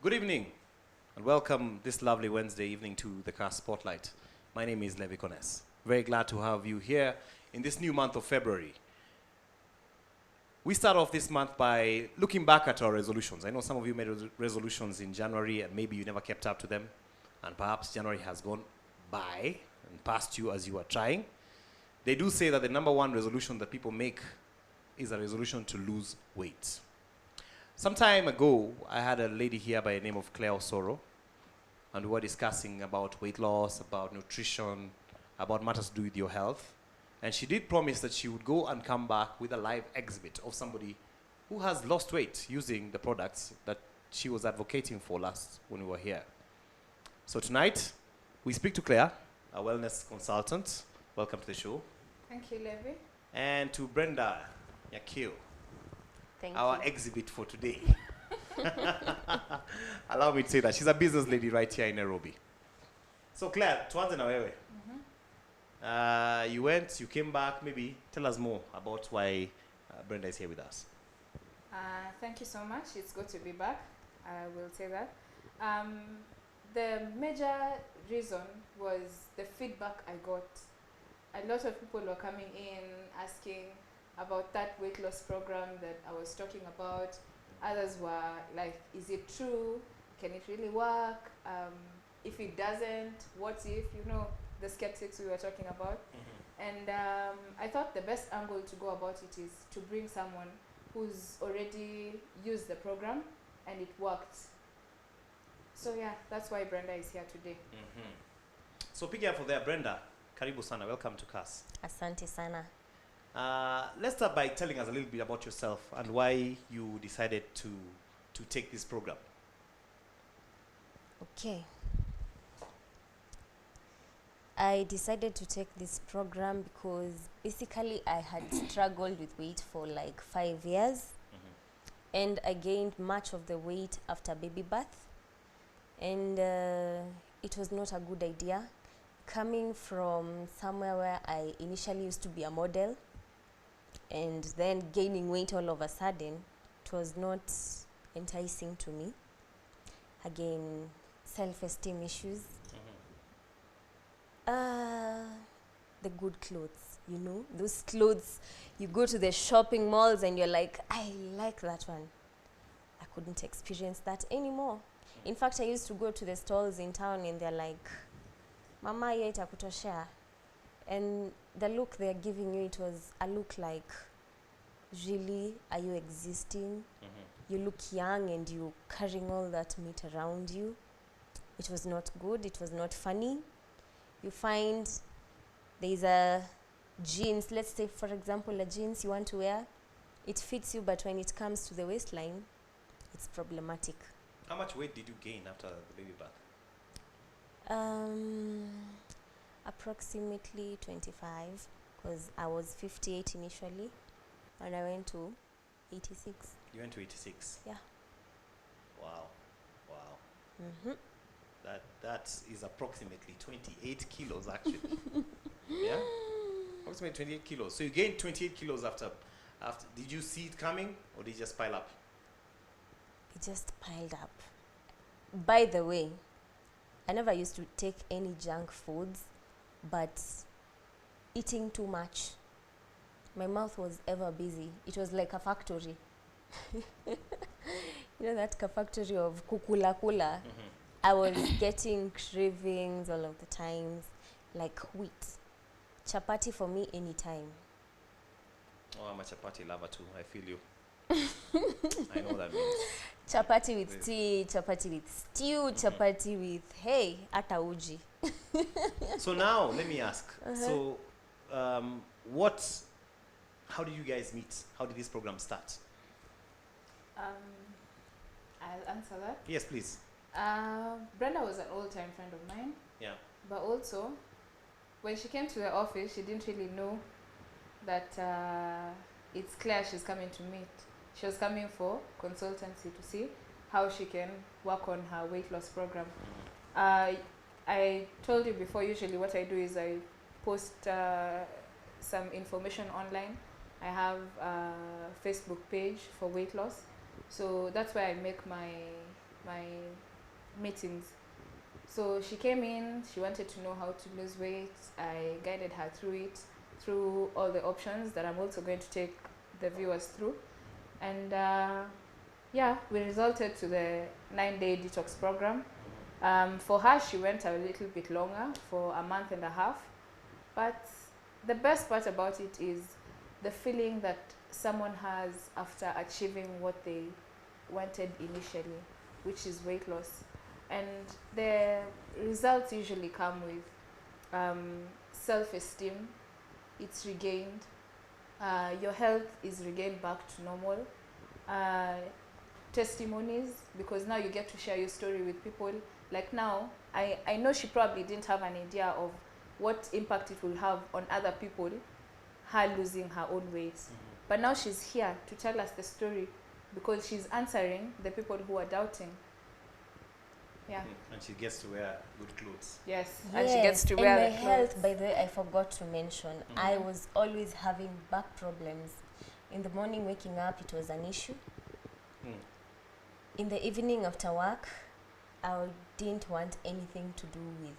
Good evening, and welcome this lovely Wednesday evening to the KASS Spotlight. My name is Levi Kones. Very glad to have you here in this new month of February. We start off this month by looking back at our resolutions. I know some of you made resolutions in January and maybe you never kept up to them, and perhaps January has gone by and past you as you are trying. They do say that the number one resolution that people make is a resolution to lose weight. Some time ago, I had a lady here by the name of Clare Osoro, and we were discussing about weight loss, about nutrition, about matters to do with your health. And she did promise that she would go and come back with a live exhibit of somebody who has lost weight using the products that she was advocating for last when we were here. So tonight, we speak to Clare, a wellness consultant. Welcome to the show. Thank you, Levi. And to Brenda, Nyakio, Thank our you. exhibit for today. Allow me to say that. She's a business lady right here in Nairobi. So Claire, tuanze na wewe. You came back, maybe tell us more about why Brenda is here with us. Thank you so much. It's good to be back. I will say that. The major reason was the feedback I got. A lot of people were coming in asking about that weight loss program that I was talking about. Others were like, is it true? Can it really work? If it doesn't, what if? You know, the skeptics we were talking about. And I thought the best angle to go about it is to bring someone who's already used the program and it worked. So yeah, that's why Brenda is here today. So picking up for there, Brenda, karibu sana, welcome to KASS. Asante sana. Let's start by telling us a little bit about yourself and why you decided to take this program. Okay. I decided to take this program because basically I had struggled with weight for like 5 years. And I gained much of the weight after baby birth. And it was not a good idea. Coming from somewhere where I initially used to be a model and then gaining weight all of a sudden, it was not enticing to me. Again, self-esteem issues. The good clothes, you know, those clothes, you go to the shopping malls and you're like, I like that one. I couldn't experience that anymore. In fact, I used to go to the stalls in town and they're like, Mama, hiyo itakutoshea. And the look they're giving you, it was a look like, really, are you existing? You look young and you carrying all that meat around you. It was not good, it was not funny. You find there's a jeans, let's say for example a jeans you want to wear, it fits you, but when it comes to the waistline, it's problematic. How much weight did you gain after the baby birth? Approximately 25, because I was 58 initially and I went to 86. You went to 86? Yeah. Wow. That is approximately 28 kilos actually. Yeah? Approximately 28 kilos. So you gained 28 kilos after. Did you see it coming or did it just pile up? It just piled up. By the way, I never used to take any junk foods, but eating too much, my mouth was ever busy. It was like a factory. You know that factory of kukula kula? I was getting cravings all of the times, like wheat. Chapati for me anytime. Oh, I'm a chapati lover too. I feel you. I know what that means. Chapati with tea, chapati with stew, chapati with, hey, ata uji. So now, let me ask. So, how did you guys meet? How did this program start? I'll answer that. Yes, please. Brenda was an old-time friend of mine. Yeah. But also, when she came to the office, she didn't really know that it's Claire she's coming to meet. She was coming for consultancy to see how she can work on her weight loss program. I told you before, usually what I do is I post some information online. I have a Facebook page for weight loss. So that's where I make my my meetings. So she came in, she wanted to know how to lose weight. I guided her through it, through all the options that I'm also going to take the viewers through. And yeah, we resulted to the 9-day detox program. For her, she went a little bit longer, for a month and a half. But the best part about it is the feeling that someone has after achieving what they wanted initially, which is weight loss. And the results usually come with self-esteem. It's regained. Your health is regained back to normal. Testimonies, because now you get to share your story with people. Like now, I know she probably didn't have an idea of what impact it will have on other people, her losing her own weight. But now she's here to tell us the story, because she's answering the people who are doubting. Yeah. And she gets to wear good clothes. Yes, and she gets to wear and the my clothes. health, by the way, I forgot to mention, I was always having back problems. In the morning waking up, it was an issue. In the evening after work, I didn't want anything to do with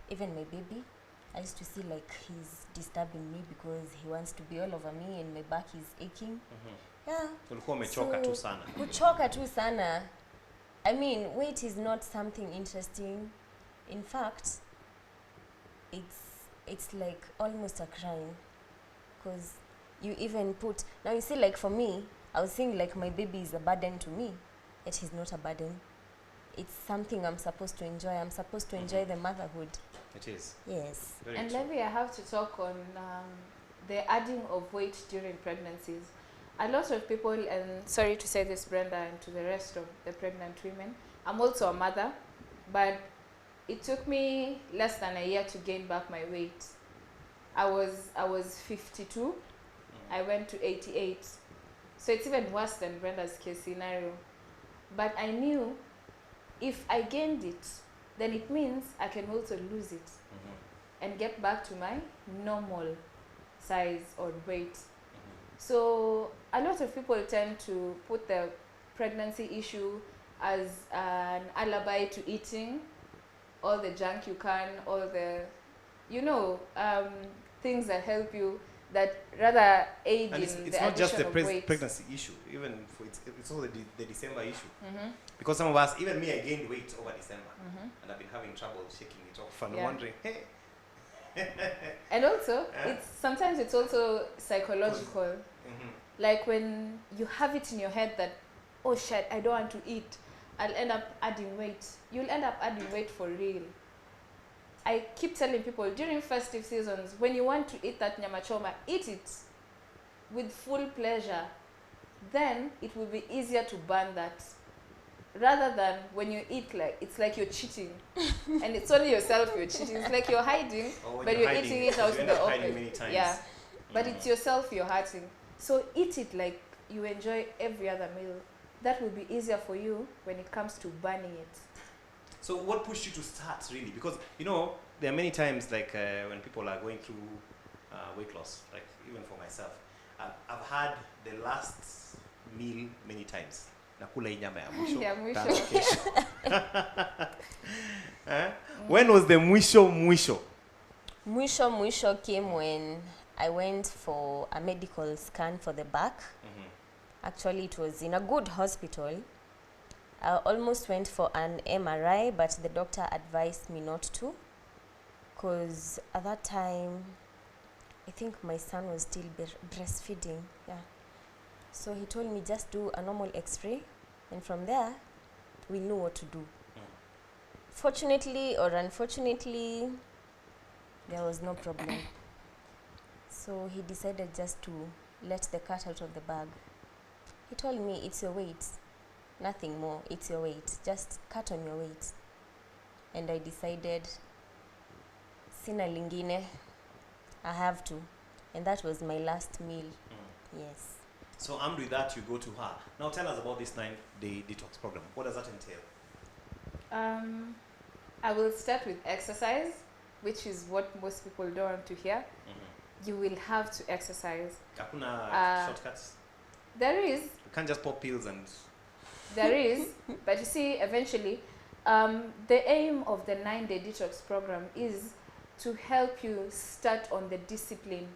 even my baby. I used to see like he's disturbing me because he wants to be all over me and my back is aching. Yeah. Ulikuwa umechoka tu sana. Kuchoka tu sana. I mean, weight is not something interesting. In fact, it's like almost a crime, because you even put, now you see, like for me, I was saying like my baby is a burden to me. It is not a burden. It's something I'm supposed to enjoy. I'm supposed to enjoy the motherhood. It is. Yes. Very And true. Levy, I have to talk on the adding of weight during pregnancies. A lot of people, and sorry to say this, Brenda, and to the rest of the pregnant women, I'm also a mother, but it took me less than a year to gain back my weight. I was 52, I went to 88. So it's even worse than Brenda's case scenario. But I knew if I gained it, then it means I can also lose it and get back to my normal size or weight. So a lot of people tend to put the pregnancy issue as an alibi to eating all the junk you can, all the, things that help you, that rather aid And in it's the not just the addition of weight. pregnancy issue, even for it's also the December issue. Because some of us, even me, I gained weight over December, and I've been having trouble shaking it off and wondering, hey. And also, sometimes it's also psychological. Like when you have it in your head that, oh shit, I don't want to eat, I'll end up adding weight. You'll end up adding weight for real. I keep telling people during festive seasons, when you want to eat that nyama choma, eat it with full pleasure. Then it will be easier to burn that. Rather than when you eat, like it's like you're cheating, and it's only yourself you're cheating. It's like you're hiding, but you're eating it out in the open. Yeah, but it's yourself you're hurting. So eat it like you enjoy every other meal. That will be easier for you when it comes to burning it. So what pushed you to start, really? Because, there are many times, like, when people are going through weight loss, like, even for myself, I've had the last meal many times. Nakula inyama ya mwisho. Ya mwisho. Tano kesho. When was the mwisho? Mwisho came when I went for a medical scan for the back. Actually, it was in a good hospital. I almost went for an MRI, but the doctor advised me not to, because at that time, I think my son was still breastfeeding. Yeah. So he told me just do a normal x-ray, and from there, we'll know what to do. Fortunately or unfortunately, there was no problem. So he decided just to let the cat out of the bag. He told me, it's your weight, nothing more, it's your weight, just cut on your weight. And I decided, sina lingine, I have to. And that was my last meal. Yes. So armed with that, you go to her. Now tell us about this 9-day detox program. What does that entail? I will start with exercise, which is what most people don't want to hear. You will have to exercise. Hakuna shortcuts? There is. You can't just pop pills and... There is, but you see, eventually, the aim of the 9-day detox program is to help you start on the discipline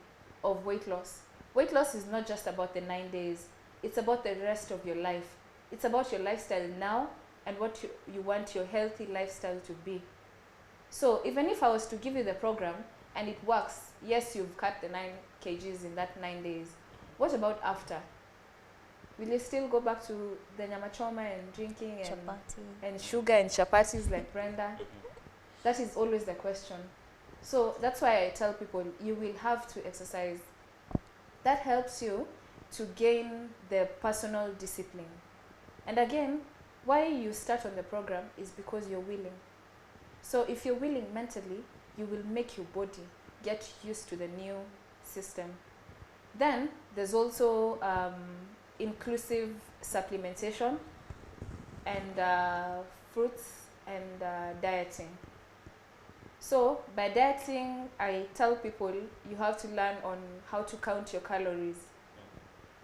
of weight loss. Weight loss is not just about the 9 days. It's about the rest of your life. It's about your lifestyle now and what you want your healthy lifestyle to be. So even if I was to give you the program and it works, yes, you've cut the 9 kgs in that 9 days. What about after? Will you still go back to the nyama choma and drinking and sugar and chapatis like Brenda? That is always the question. So that's why I tell people you will have to exercise. That helps you to gain the personal discipline. And again, why you start on the program is because you're willing. So if you're willing mentally, you will make your body get used to the new system. Then there's also inclusive supplementation and fruits and dieting. So by dieting, I tell people you have to learn on how to count your calories.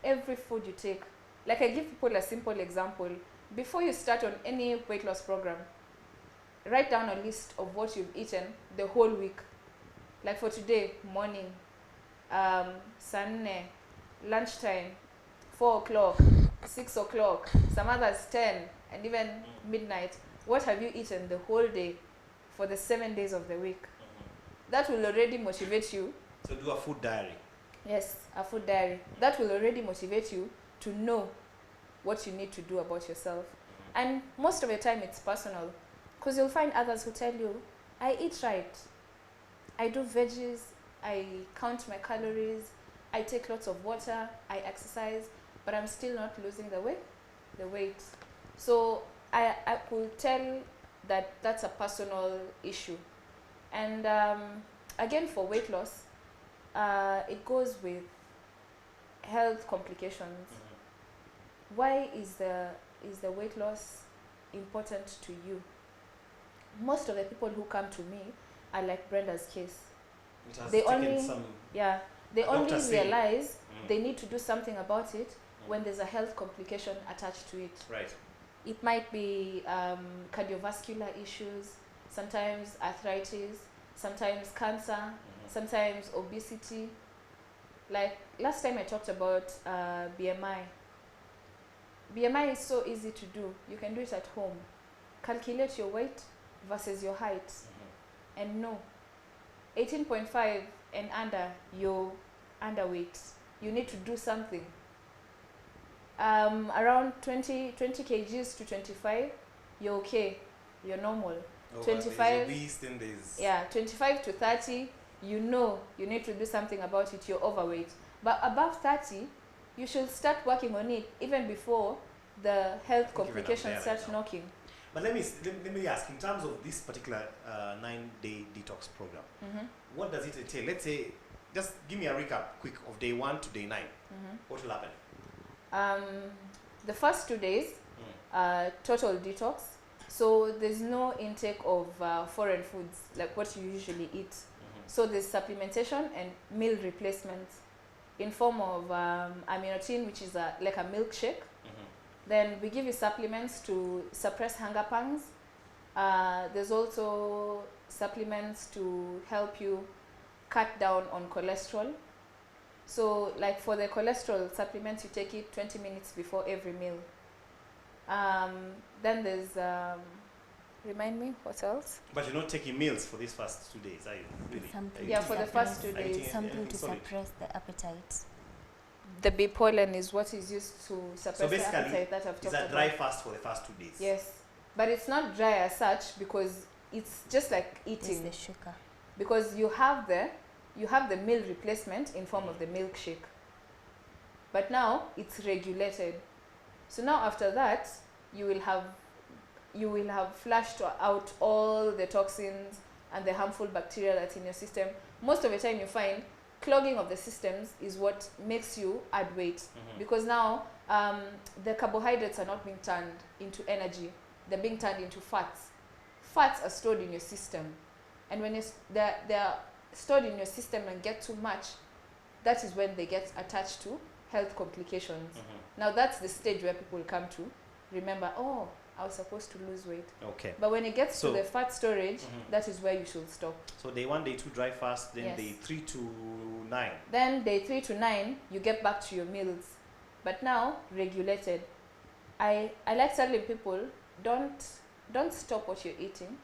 Every food you take. Like I give people a simple example. Before you start on any weight loss program, write down a list of what you've eaten the whole week. Like for today, morning, Sunday, lunchtime, 4 o'clock, 6 o'clock, some others 10, and even midnight. What have you eaten the whole day for the 7 days of the week? That will already motivate you. So do a food diary. Yes, a food diary. That will already motivate you to know what you need to do about yourself. And most of the time it's personal, because you'll find others who tell you, I eat right, I do veggies, I count my calories, I take lots of water, I exercise, but I'm still not losing the weight. So I could tell that that's a personal issue. And again, for weight loss, it goes with health complications. Why is the weight loss important to you? Most of the people who come to me are like Brenda's case. They only realize they need to do something about it when there's a health complication attached to it. Right. It might be cardiovascular issues, sometimes arthritis, sometimes cancer, sometimes obesity. Like last time I talked about BMI. BMI is so easy to do. You can do it at home. Calculate your weight versus your height. And no, 18.5 and under, you're underweight. You need to do something. Around 20 kgs to 25, you're okay. You're normal. 25, obese, then there's 25 to 30, you know you need to do something about it. You're overweight. But above 30, you should start working on it even before the health complications start knocking. But let me ask, in terms of this particular 9-day detox program, what does it entail? Let's say, just give me a recap quick of day 1 to day 9. What will happen? The first 2 days, total detox. So there's no intake of foreign foods like what you usually eat. So there's supplementation and meal replacements in form of aminotin, which is like a milkshake. Then we give you supplements to suppress hunger pangs. There's also supplements to help you cut down on cholesterol. So like for the cholesterol supplements, you take it 20 minutes before every meal. Then there's, remind me, what else? But you're not taking meals for these first 2 days, are you? Really? Yeah, for the first 2 days. Something to suppress the appetite. The bee pollen is what is used to suppress the appetite that I've talked about. It's a dry fast for the first 2 days. Yes, but it's not dry as such because it's just like eating. It's the sugar. Because you have the meal replacement in form of the milkshake. But now it's regulated. So now after that, you will have flushed out all the toxins and the harmful bacteria that's in your system. Most of the time you find clogging of the systems is what makes you add weight. Because now the carbohydrates are not being turned into energy. They're being turned into fats. Fats are stored in your system. And when they're stored in your system and get too much, that is when they get attached to health complications. Now that's the stage where people come to remember, oh, I was supposed to lose weight. Okay. But when it gets So- to the fat storage, that is where you should stop. So day 1, day 2, dry fast, then Yes. day 3 to 9. Then day 3 to 9, you get back to your meals. But now, regulated. I like telling people, don't stop what you're eating.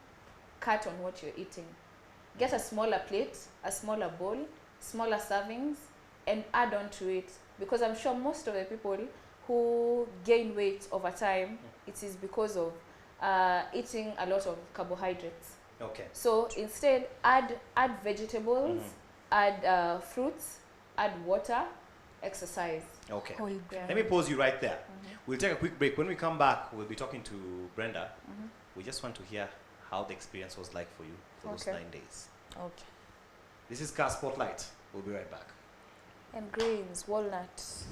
Cut on what you're eating. Get a smaller plate, a smaller bowl, smaller servings, and add on to it. Because I'm sure most of the people who gain weight over time, it is because of eating a lot of carbohydrates. Okay. So instead, add vegetables, add fruits, add water, exercise. Okay. Whole Yeah. grain. Let me pause you right there. We'll take a quick break. When we come back, we'll be talking to Brenda. We just want to hear how the experience was like for you for those Okay. 9 days. Okay. This is KASS Spotlight. We'll be right back. And grains, walnuts.